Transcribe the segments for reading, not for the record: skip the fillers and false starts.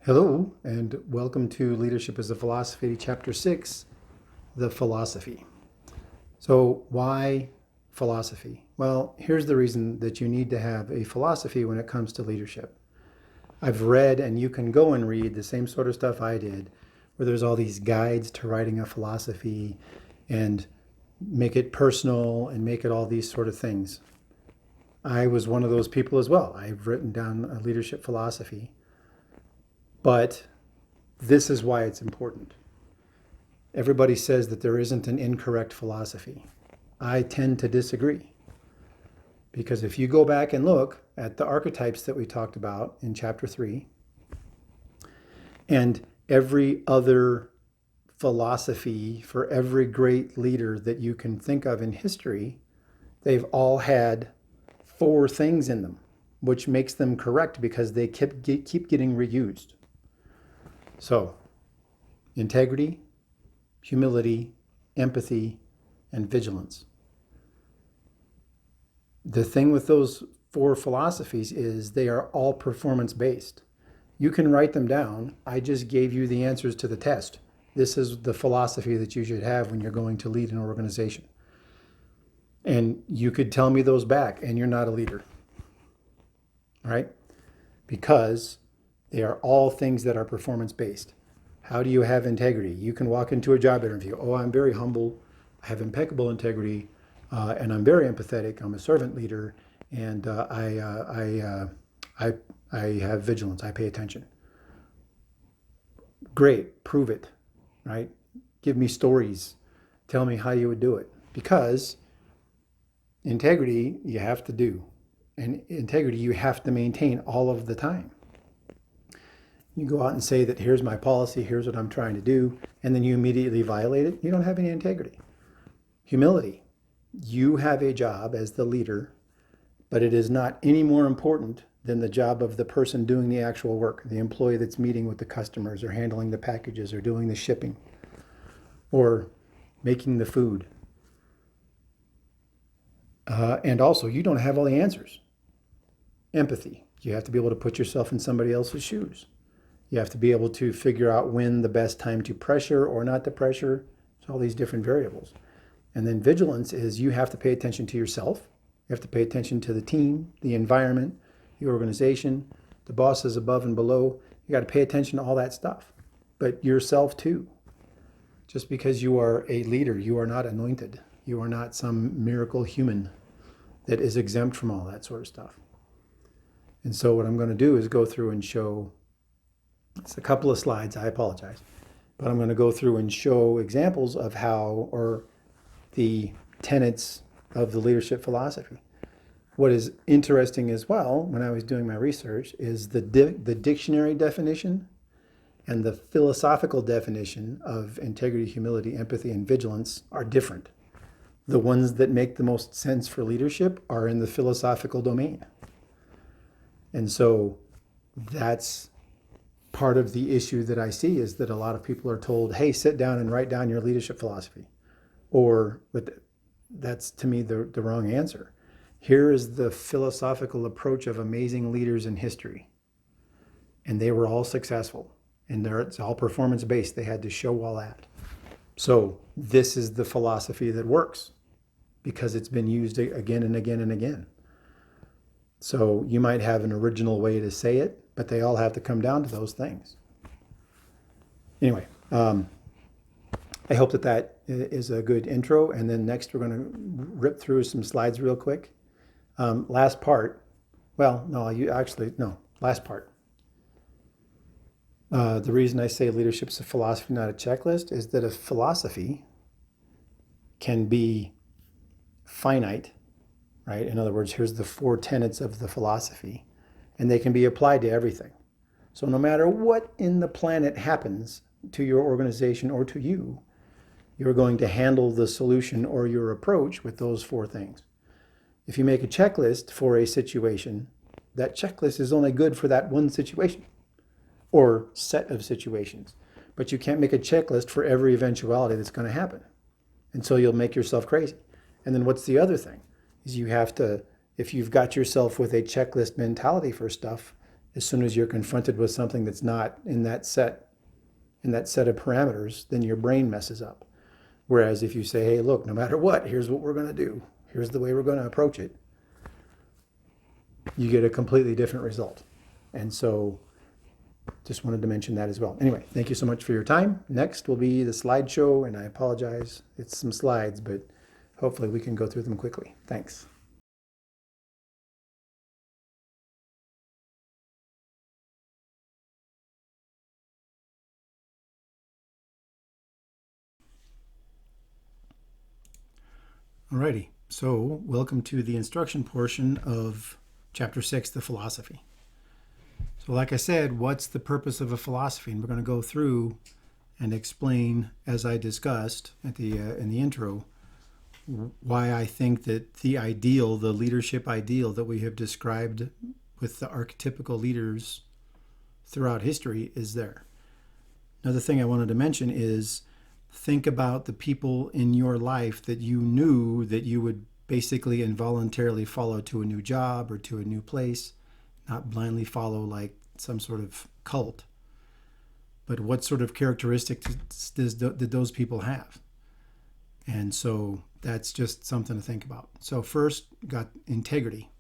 Hello, and welcome to Leadership as a Philosophy, Chapter 6, The Philosophy. So, why philosophy? Well, here's the reason that you need to have a philosophy when it comes to leadership. I've read, and you can go and read the same sort of stuff I did, where there's all these guides to writing a philosophy and make it personal and make it all these sort of things. I was one of those people as well. I've written down a leadership philosophy. But this is why it's important. Everybody says that there isn't an incorrect philosophy. I tend to disagree. Because if you go back and look at the archetypes that we talked about in chapter 3, and every other philosophy for every great leader that you can think of in history, they've all had 4 things in them, which makes them correct because they keep getting reused. So, integrity, humility, empathy, and vigilance. The thing with those 4 philosophies is they are all performance-based. You can write them down. I just gave you the answers to the test. This is the philosophy that you should have when you're going to lead an organization. And you could tell me those back, and you're not a leader, right? Because they are all things that are performance-based. How do you have integrity? You can walk into a job interview. Oh, I'm very humble. I have impeccable integrity, and I'm very empathetic. I'm a servant leader, and I have vigilance. I pay attention. Great. Prove it, right? Give me stories. Tell me how you would do it. Because integrity you have to do, and integrity you have to maintain all of the time. You go out and say that here's my policy, here's what I'm trying to do, and then you immediately violate it, you don't have any integrity. Humility. You have a job as the leader, but it is not any more important than the job of the person doing the actual work, the employee that's meeting with the customers or handling the packages or doing the shipping or making the food. And also, you don't have all the answers. Empathy. You have to be able to put yourself in somebody else's shoes. You have to be able to figure out when the best time to pressure or not to pressure. It's all these different variables. And then vigilance is you have to pay attention to yourself. You have to pay attention to the team, the environment, the organization, the bosses above and below. You got to pay attention to all that stuff. But yourself too. Just because you are a leader, you are not anointed. You are not some miracle human that is exempt from all that sort of stuff. And so what I'm going to do is go through and show. It's a couple of slides, I apologize. But I'm going to go through and show examples of how, or the tenets of the leadership philosophy. What is interesting as well, when I was doing my research, is the dictionary definition and the philosophical definition of integrity, humility, empathy, and vigilance are different. The ones that make the most sense for leadership are in the philosophical domain. And so that's part of the issue that I see is that a lot of people are told, hey, sit down and write down your leadership philosophy. But that's to me the wrong answer. Here is the philosophical approach of amazing leaders in history. And they were all successful. And it's all performance-based. They had to show all that. So this is the philosophy that works because it's been used again and again and again. So you might have an original way to say it, but they all have to come down to those things. Anyway, I hope that is a good intro. And then next we're going to rip through some slides real quick. Last part. Well, no, last part. The reason I say leadership is a philosophy, not a checklist, is that a philosophy can be finite, right? In other words, here's the 4 tenets of the philosophy, and they can be applied to everything. So no matter what in the planet happens to your organization or to you, you're going to handle the solution or your approach with those 4 things. If you make a checklist for a situation, that checklist is only good for that one situation or set of situations. But you can't make a checklist for every eventuality that's going to happen. And so you'll make yourself crazy. And then what's the other thing? Is you have to, if you've got yourself with a checklist mentality for stuff, As soon as you're confronted with something that's not in that set of parameters, then your brain messes up. Whereas if you say, hey, look, no matter what, here's what we're going to do, here's the way we're going to approach it, you get a completely different result. And so just wanted to mention that as well. Anyway, thank you so much for your time. Next will be the slideshow, and I apologize. It's some slides, but hopefully we can go through them quickly. Thanks. Alrighty, so welcome to the instruction portion of Chapter 6, the philosophy. So like I said, what's the purpose of a philosophy? And we're going to go through and explain, as I discussed at in the intro, why I think that the ideal, the leadership ideal that we have described with the archetypical leaders throughout history is there. Another thing I wanted to mention is think about the people in your life that you knew that you would basically involuntarily follow to a new job or to a new place, not blindly follow like some sort of cult. But what sort of characteristics did those people have? And so that's just something to think about. So first, got integrity.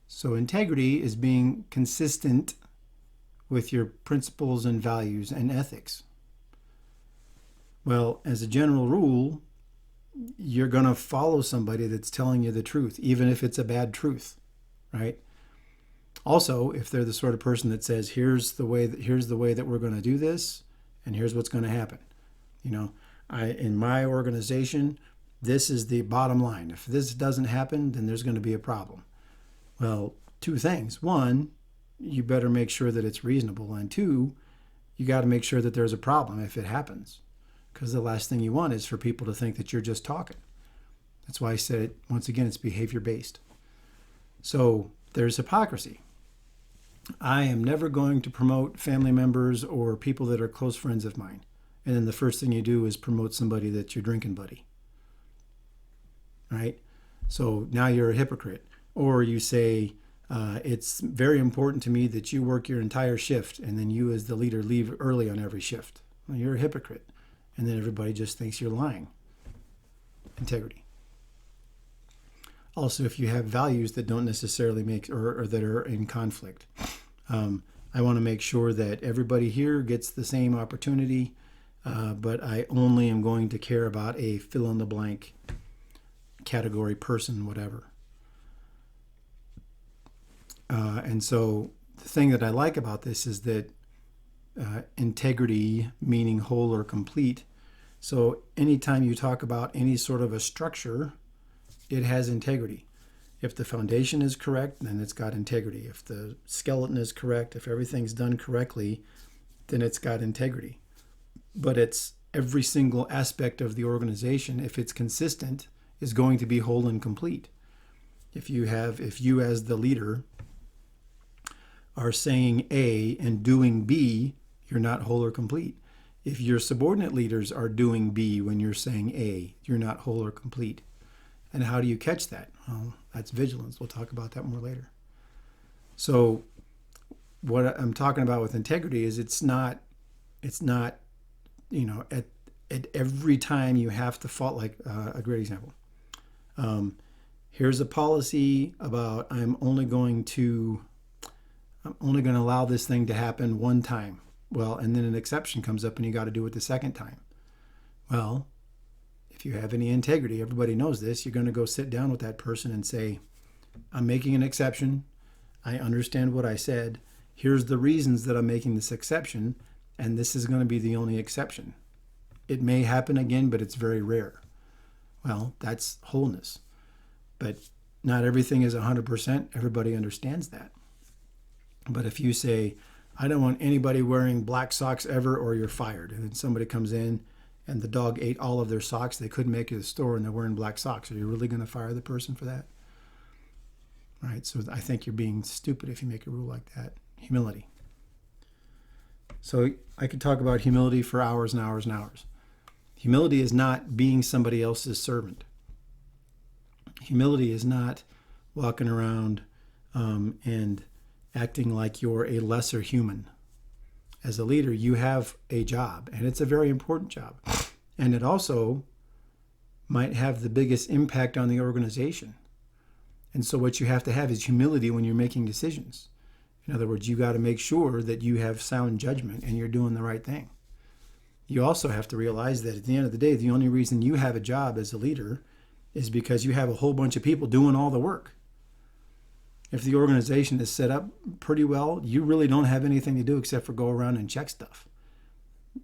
So integrity is being consistent with your principles and values and ethics. Well, as a general rule, you're going to follow somebody that's telling you the truth, even if it's a bad truth, right? Also, if they're the sort of person that says, here's the way that we're going to do this, and here's what's going to happen. You know, in my organization, this is the bottom line. If this doesn't happen, then there's going to be a problem. Well, two things. One, you better make sure that it's reasonable. And two, you got to make sure that there's a problem if it happens. Because the last thing you want is for people to think that you're just talking. That's why I said it, once again, it's behavior-based. So there's hypocrisy. I am never going to promote family members or people that are close friends of mine. And then the first thing you do is promote somebody that's your drinking buddy. Right? So now you're a hypocrite. Or you say, it's very important to me that you work your entire shift and then you as the leader leave early on every shift. Well, you're a hypocrite. And then everybody just thinks you're lying. Integrity. Also, if you have values that don't necessarily make or that are in conflict, I want to make sure that everybody here gets the same opportunity, but I only am going to care about a fill-in-the-blank category, person, whatever. And so the thing that I like about this is that integrity, meaning whole or complete. So anytime you talk about any sort of a structure, it has integrity. If the foundation is correct, then it's got integrity. If the skeleton is correct, if everything's done correctly, then it's got integrity. But it's every single aspect of the organization, if it's consistent, is going to be whole and complete. If you as the leader are saying A and doing B, you're not whole or complete. If your subordinate leaders are doing B when you're saying A, you're not whole or complete. And how do you catch that? Well, that's vigilance. We'll talk about that more later. So what I'm talking about with integrity is it's not, at every time you have to fault, like a great example. Here's a policy about I'm only going to allow this thing to happen one time. Well, and then an exception comes up and you got to do it the second time. Well, if you have any integrity, everybody knows this, you're going to go sit down with that person and say, I'm making an exception. I understand what I said. Here's the reasons that I'm making this exception, and this is going to be the only exception. It may happen again, but it's very rare. Well, that's wholeness. But not everything is 100%. Everybody understands that. But if you say, I don't want anybody wearing black socks ever or you're fired, and then somebody comes in and the dog ate all of their socks, they couldn't make it to the store and they're wearing black socks, are you really going to fire the person for that? Right? So I think you're being stupid if you make a rule like that. Humility. So I could talk about humility for hours and hours and hours. Humility is not being somebody else's servant. Humility is not walking around and acting like you're a lesser human. As a leader, you have a job, and it's a very important job. And it also might have the biggest impact on the organization. And so what you have to have is humility when you're making decisions. In other words, you got to make sure that you have sound judgment and you're doing the right thing. You also have to realize that at the end of the day, the only reason you have a job as a leader is because you have a whole bunch of people doing all the work. If the organization is set up pretty well, you really don't have anything to do except for go around and check stuff.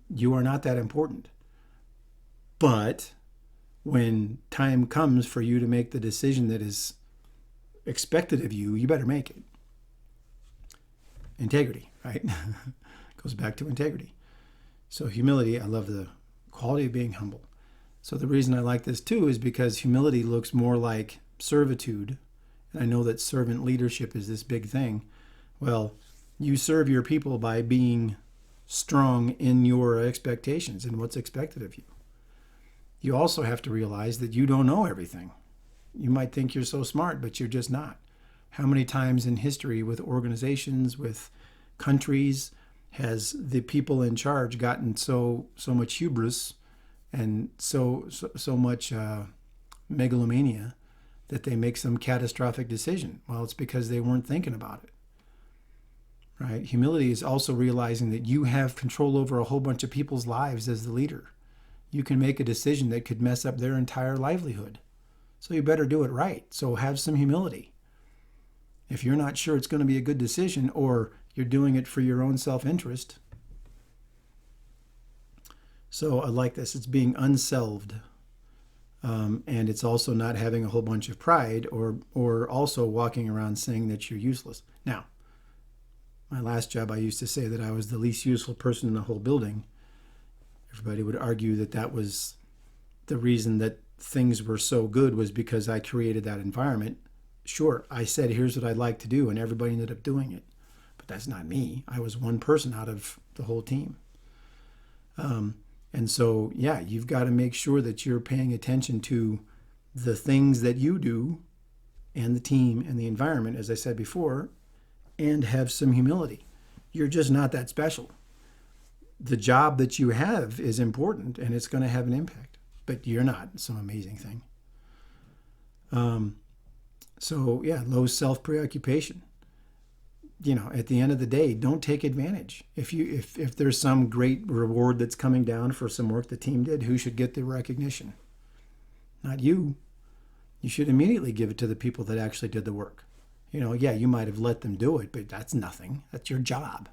You are not that important. But when time comes for you to make the decision that is expected of you, you better make it. Integrity, right? Goes back to integrity. So humility, I love the quality of being humble. So the reason I like this too is because humility looks more like servitude. And I know that servant leadership is this big thing. Well, you serve your people by being strong in your expectations and what's expected of you. You also have to realize that you don't know everything. You might think you're so smart, but you're just not. How many times in history with organizations, with countries, has the people in charge gotten so much hubris and so much megalomania that they make some catastrophic decision? Well, it's because they weren't thinking about it. Right? Humility is also realizing that you have control over a whole bunch of people's lives as the leader. You can make a decision that could mess up their entire livelihood. So you better do it right. So have some humility. If you're not sure it's going to be a good decision, or you're doing it for your own self-interest. So I like this. It's being unselved. And it's also not having a whole bunch of pride, or also walking around saying that you're useless. Now, my last job, I used to say that I was the least useful person in the whole building. Everybody would argue that that was the reason that things were so good, was because I created that environment. Sure, I said, here's what I'd like to do, and everybody ended up doing it. But that's not me. I was one person out of the whole team. And so, yeah, you've got to make sure that you're paying attention to the things that you do and the team and the environment, as I said before, and have some humility. You're just not that special. The job that you have is important, and it's going to have an impact, but you're not some amazing thing. So yeah, low self-preoccupation. You know, at the end of the day, don't take advantage. If there's some great reward that's coming down for some work the team did, who should get the recognition? Not you. You should immediately give it to the people that actually did the work. You know, yeah, you might have let them do it, but that's nothing. That's your job.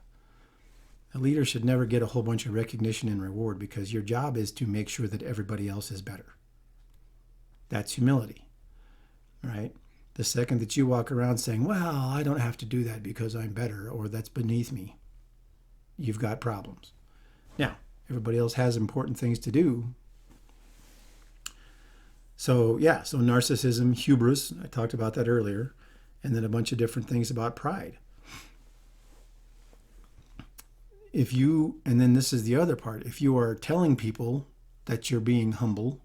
A leader should never get a whole bunch of recognition and reward, because your job is to make sure that everybody else is better. That's humility, right? The second that you walk around saying, well, I don't have to do that because I'm better, or that's beneath me, you've got problems. Now, everybody else has important things to do. So yeah, so narcissism, hubris, I talked about that earlier, and then a bunch of different things about pride. And then this is the other part, if you are telling people that you're being humble,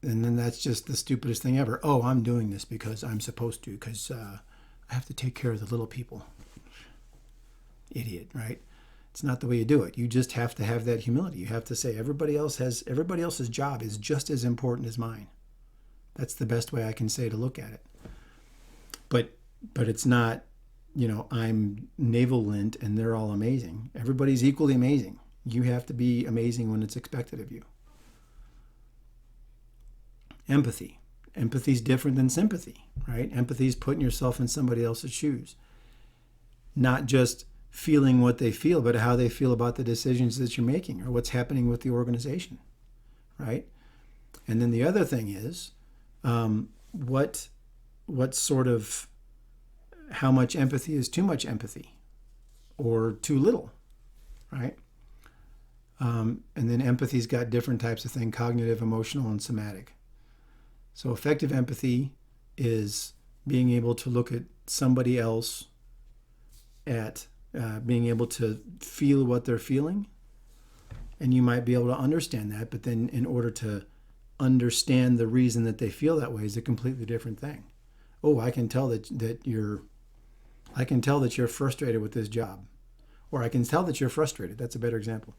and then that's just the stupidest thing ever. Oh, I'm doing this because I'm supposed to, because I have to take care of the little people. Idiot, right? It's not the way you do it. You just have to have that humility. You have to say everybody else's job is just as important as mine. That's the best way I can say to look at it. But it's not, you know, I'm navel lint and they're all amazing. Everybody's equally amazing. You have to be amazing when it's expected of you. Empathy. Empathy is different than sympathy, right? Empathy is putting yourself in somebody else's shoes. Not just feeling what they feel, but how they feel about the decisions that you're making or what's happening with the organization, right? And then the other thing is, what sort of, how much empathy is too much empathy or too little, right? And then empathy's got different types of things: cognitive, emotional, and somatic. So effective empathy is being able to look at somebody else, at being able to feel what they're feeling. And you might be able to understand that, but then in order to understand the reason that they feel that way is a completely different thing. Oh, I can tell that you're I can tell that you're frustrated with this job. Or I can tell that you're frustrated. That's a better example.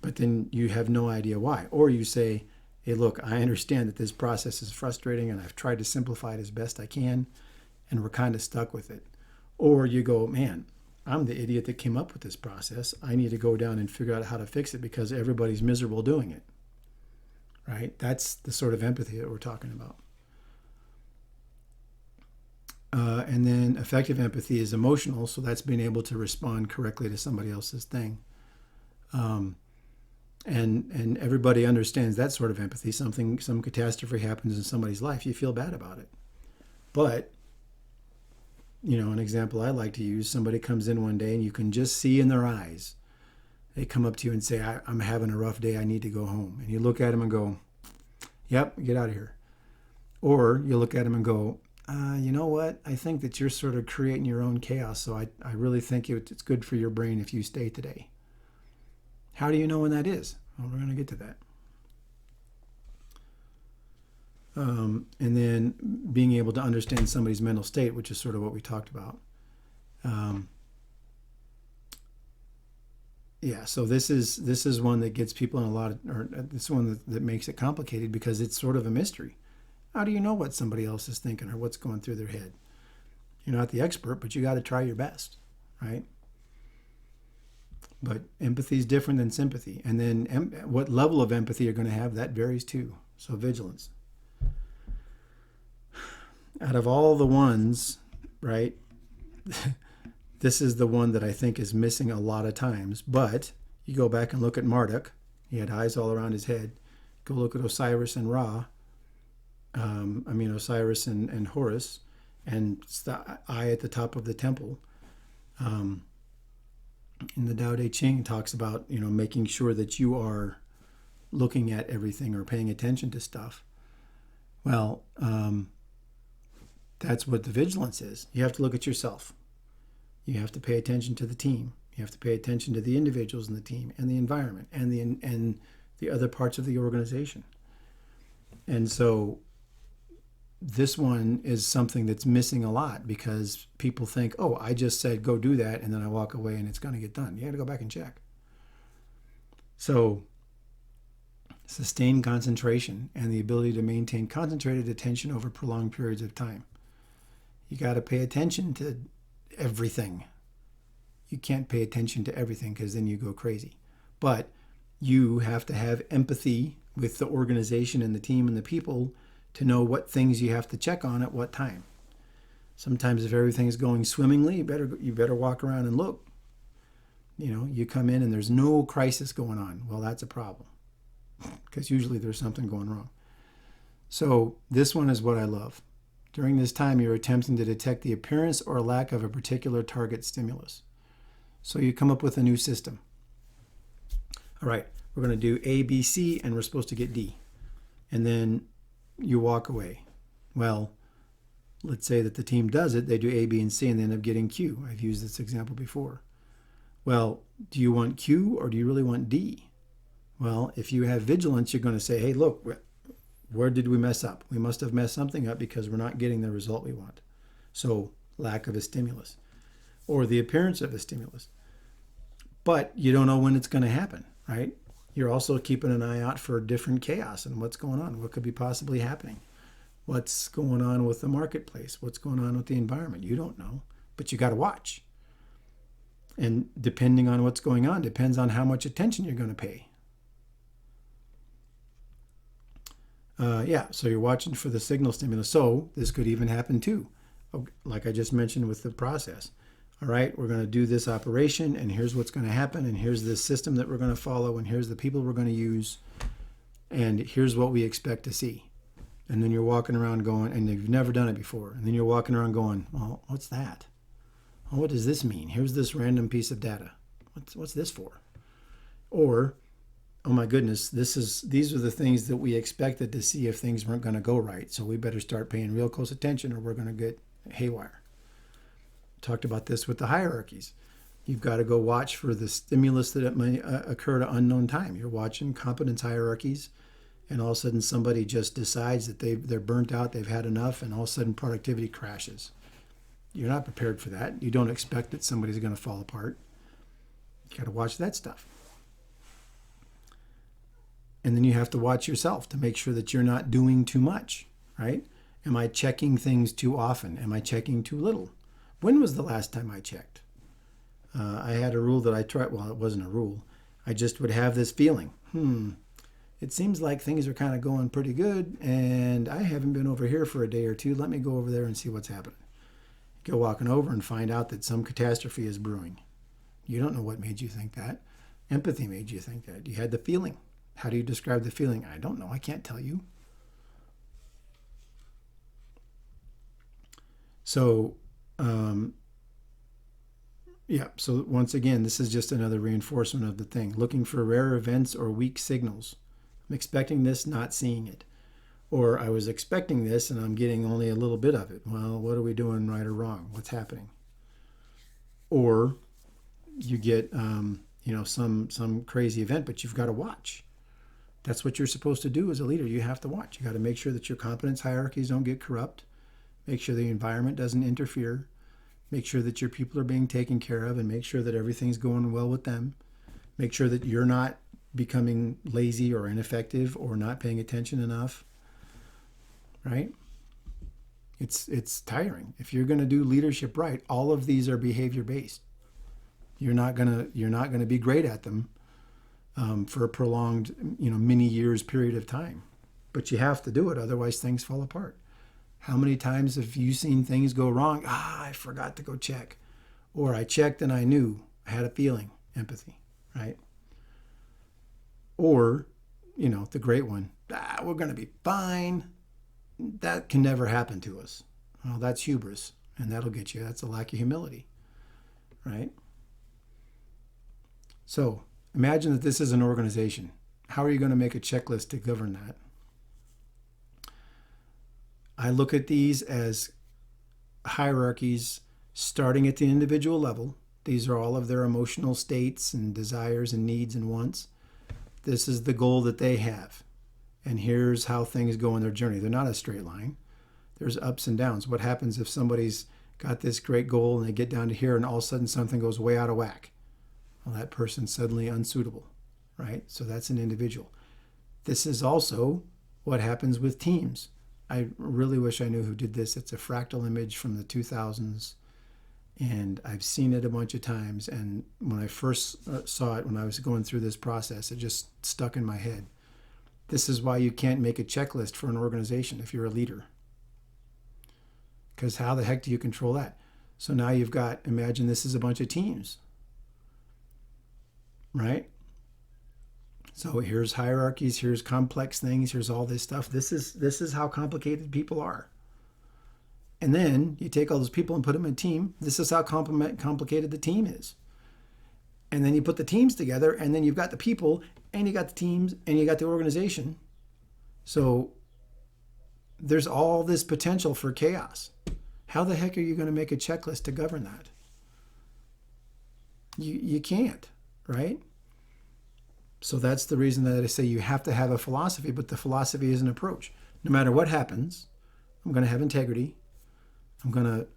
But then you have no idea why. Or you say, hey, look, I understand that this process is frustrating and I've tried to simplify it as best I can and we're kind of stuck with it. Or you go, man, I'm the idiot that came up with this process. I need to go down and figure out how to fix it because everybody's miserable doing it. Right? That's the sort of empathy that we're talking about. And then effective empathy is emotional, so that's being able to respond correctly to somebody else's thing. And everybody understands that sort of empathy. Some catastrophe happens in somebody's life, you feel bad about it. But, an example I like to use, somebody comes in one day and you can just see in their eyes, they come up to you and say, I'm having a rough day, I need to go home. And you look at them and go, yep, get out of here. Or you look at them and go, you know what? I think that you're sort of creating your own chaos, so I really think it's good for your brain if you stay today. How do you know when that is? Well, we're going to get to that. And then being able to understand somebody's mental state, which is sort of what we talked about. So this is one that gets people in a lot of, or this one that makes it complicated because it's sort of a mystery. How do you know what somebody else is thinking or what's going through their head? You're not the expert, but you got to try your best, right? But empathy is different than sympathy. And then what level of empathy you're going to have, that varies too. So vigilance. Out of all the ones, right, this is the one that I think is missing a lot of times. But you go back and look at Marduk. He had eyes all around his head. Go look at Osiris and Ra. Osiris and Horus, and it's the eye at the top of the temple. In the Tao Te Ching talks about, making sure that you are looking at everything or paying attention to stuff. Well, that's what the vigilance is. You have to look at yourself. You have to pay attention to the team. You have to pay attention to the individuals in the team and the environment and the other parts of the organization. And so this one is something that's missing a lot because people think, oh, I just said go do that and then I walk away and it's going to get done. You got to go back and check. So sustained concentration and the ability to maintain concentrated attention over prolonged periods of time. You got to pay attention to everything. You can't pay attention to everything because then you go crazy. But you have to have empathy with the organization and the team and the people to know what things you have to check on at what time. Sometimes if everything's going swimmingly, you better walk around and look. You come in and there's no crisis going on. Well, that's a problem because usually there's something going wrong. So this one is what I love. During this time, you're attempting to detect the appearance or lack of a particular target stimulus. So you come up with a new system. All right, we're going to do A, B, C, and we're supposed to get D. And then you walk away. Well, let's say that the team does it. They do A, B, and C, and they end up getting Q. I've used this example before. Well, do you want Q or do you really want D? Well, if you have vigilance, you're going to say, hey, look, where did we mess up? We must have messed something up because we're not getting the result we want. So lack of a stimulus or the appearance of a stimulus. But you don't know when it's going to happen, right? You're also keeping an eye out for different chaos and what's going on, what could be possibly happening, what's going on with the marketplace, what's going on with the environment. You don't know, but you got to watch. And depending on what's going on, depends on how much attention you're going to pay. So you're watching for the signal stimulus. So this could even happen too, like I just mentioned with the process. All right, we're going to do this operation, and here's what's going to happen, and here's the system that we're going to follow, and here's the people we're going to use, and here's what we expect to see. And then you're walking around going, and you've never done it before, and then you're walking around going, well, what's that? Well, what does this mean? Here's this random piece of data. What's this for? Or, oh my goodness, these are the things that we expected to see if things weren't going to go right, so we better start paying real close attention or we're going to get haywire. Talked about this with the hierarchies. You've got to go watch for the stimulus that it may occur at unknown time. You're watching competence hierarchies, and all of a sudden somebody just decides that they're burnt out, they've had enough, and all of a sudden productivity crashes. You're not prepared for that. You don't expect that somebody's going to fall apart. You got to watch that stuff. And then you have to watch yourself to make sure that you're not doing too much, right? Am I checking things too often? Am I checking too little? When was the last time I checked? I had a rule that I tried. Well, it wasn't a rule. I just would have this feeling. It seems like things are kind of going pretty good, and I haven't been over here for a day or two. Let me go over there and see what's happening. Go walking over and find out that some catastrophe is brewing. You don't know what made you think that. Empathy made you think that. You had the feeling. How do you describe the feeling? I don't know. I can't tell you. So, so once again, this is just another reinforcement of the thing. Looking for rare events or weak signals. I'm expecting this, not seeing it. Or I was expecting this and I'm getting only a little bit of it. Well, what are we doing right or wrong? What's happening? Or you get, some crazy event, but you've got to watch. That's what you're supposed to do as a leader. You have to watch. You got to make sure that your competence hierarchies don't get corrupt. Make sure the environment doesn't interfere. Make sure that your people are being taken care of, and make sure that everything's going well with them. Make sure that you're not becoming lazy or ineffective or not paying attention enough. Right? It's tiring. If you're going to do leadership right, all of these are behavior based. You're not gonna be great at them for a prolonged, many years period of time. But you have to do it, otherwise things fall apart. How many times have you seen things go wrong? I forgot to go check. Or I checked and I knew. I had a feeling. Empathy, right? Or, the great one. We're going to be fine. That can never happen to us. Well, that's hubris. And that'll get you. That's a lack of humility, right? So imagine that this is an organization. How are you going to make a checklist to govern that? I look at these as hierarchies starting at the individual level. These are all of their emotional states and desires and needs and wants. This is the goal that they have. And here's how things go in their journey. They're not a straight line. There's ups and downs. What happens if somebody's got this great goal and they get down to here and all of a sudden something goes way out of whack? Well, that person's suddenly unsuitable, right? So that's an individual. This is also what happens with teams. I really wish I knew who did this. It's a fractal image from the 2000s, and I've seen it a bunch of times. And when I first saw it, when I was going through this process, it just stuck in my head. This is why you can't make a checklist for an organization if you're a leader. Because how the heck do you control that? So now you've got, imagine this is a bunch of teams, right? So here's hierarchies, here's complex things, here's all this stuff. This is how complicated people are. And then you take all those people and put them in a team. This is how complicated the team is. And then you put the teams together, and then you've got the people, and you got the teams, and you got the organization. So there's all this potential for chaos. How the heck are you going to make a checklist to govern that? You can't, right? So that's the reason that I say you have to have a philosophy, but the philosophy is an approach. No matter what happens, I'm going to have integrity. I'm going to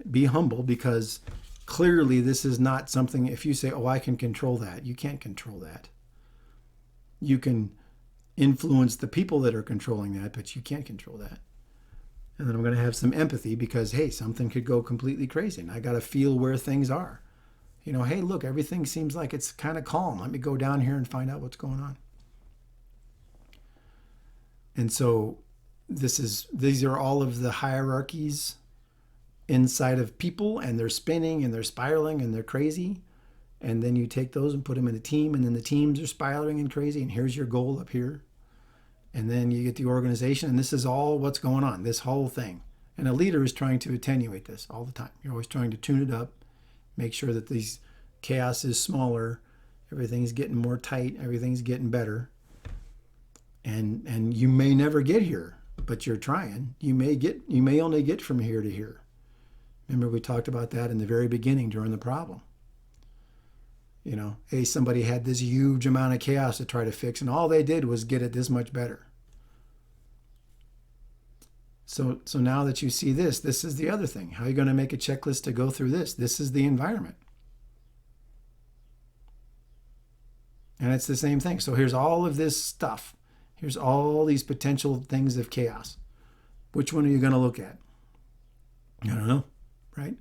be humble, because clearly this is not something, if you say, I can control that, you can't control that. You can influence the people that are controlling that, but you can't control that. And then I'm going to have some empathy, because, hey, something could go completely crazy, and I got to feel where things are. Hey, look, everything seems like it's kind of calm. Let me go down here and find out what's going on. And so these are all of the hierarchies inside of people, and they're spinning and they're spiraling and they're crazy. And then you take those and put them in a team, and then the teams are spiraling and crazy, and here's your goal up here. And then you get the organization, and this is all what's going on, this whole thing. And a leader is trying to attenuate this all the time. You're always trying to tune it up. Make sure that these chaos is smaller, everything's getting more tight, everything's getting better. And you may never get here, but you're trying. You may only get from here to here. Remember, we talked about that in the very beginning during the problem. Hey, somebody had this huge amount of chaos to try to fix, and all they did was get it this much better. So now that you see this, this is the other thing. How are you going to make a checklist to go through this? This is the environment. And it's the same thing. So here's all of this stuff. Here's all these potential things of chaos. Which one are you going to look at? I don't know, right?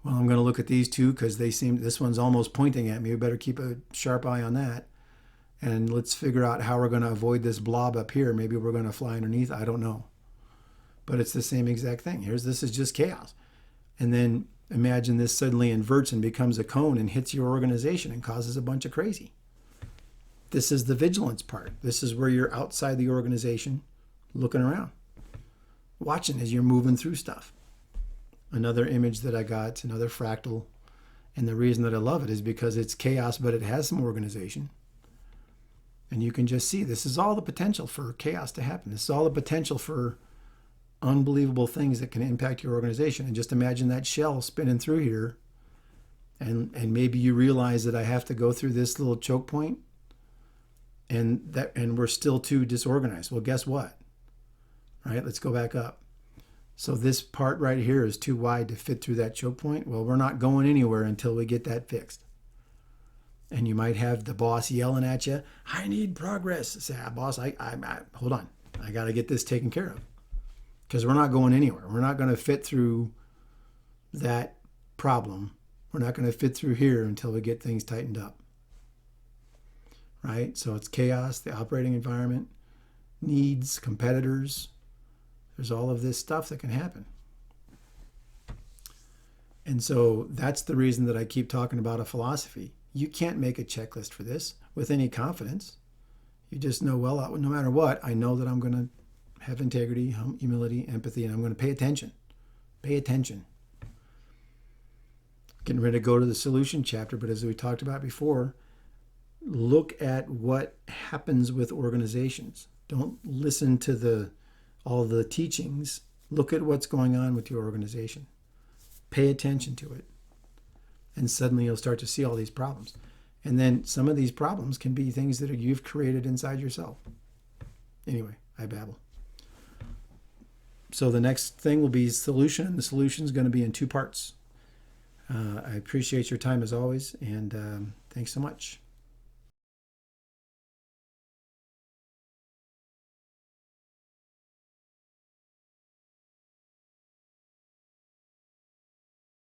Well, I'm going to look at these two because they seem, this one's almost pointing at me. We better keep a sharp eye on that. And let's figure out how we're going to avoid this blob up here. Maybe we're going to fly underneath. I don't know. But it's the same exact thing. This is just chaos. And then imagine this suddenly inverts and becomes a cone and hits your organization and causes a bunch of crazy. This is the vigilance part. This is where you're outside the organization looking around, watching as you're moving through stuff. Another image that I got, another fractal. And the reason that I love it is because it's chaos, but it has some organization. And you can just see this is all the potential for chaos to happen. This is all the potential for unbelievable things that can impact your organization. And just imagine that shell spinning through here. And maybe you realize that I have to go through this little choke point and we're still too disorganized. Well, guess what? All right, let's go back up. So this part right here is too wide to fit through that choke point. Well, we're not going anywhere until we get that fixed. And you might have the boss yelling at you, I need progress. Say, boss, I hold on. I got to get this taken care of. Because we're not going anywhere. We're not going to fit through that problem. We're not going to fit through here until we get things tightened up. Right? So it's chaos, the operating environment, needs, competitors. There's all of this stuff that can happen. And so that's the reason that I keep talking about a philosophy. You can't make a checklist for this with any confidence. You just know, well, no matter what, I know that I'm going to have integrity, humility, empathy, and I'm going to pay attention. Pay attention. Getting ready to go to the solution chapter, but as we talked about before, look at what happens with organizations. Don't listen to all the teachings. Look at what's going on with your organization. Pay attention to it. And suddenly you'll start to see all these problems. And then some of these problems can be things that you've created inside yourself. Anyway, I babble. So the next thing will be solution, and the solution is going to be in two parts. I appreciate your time as always, and thanks so much.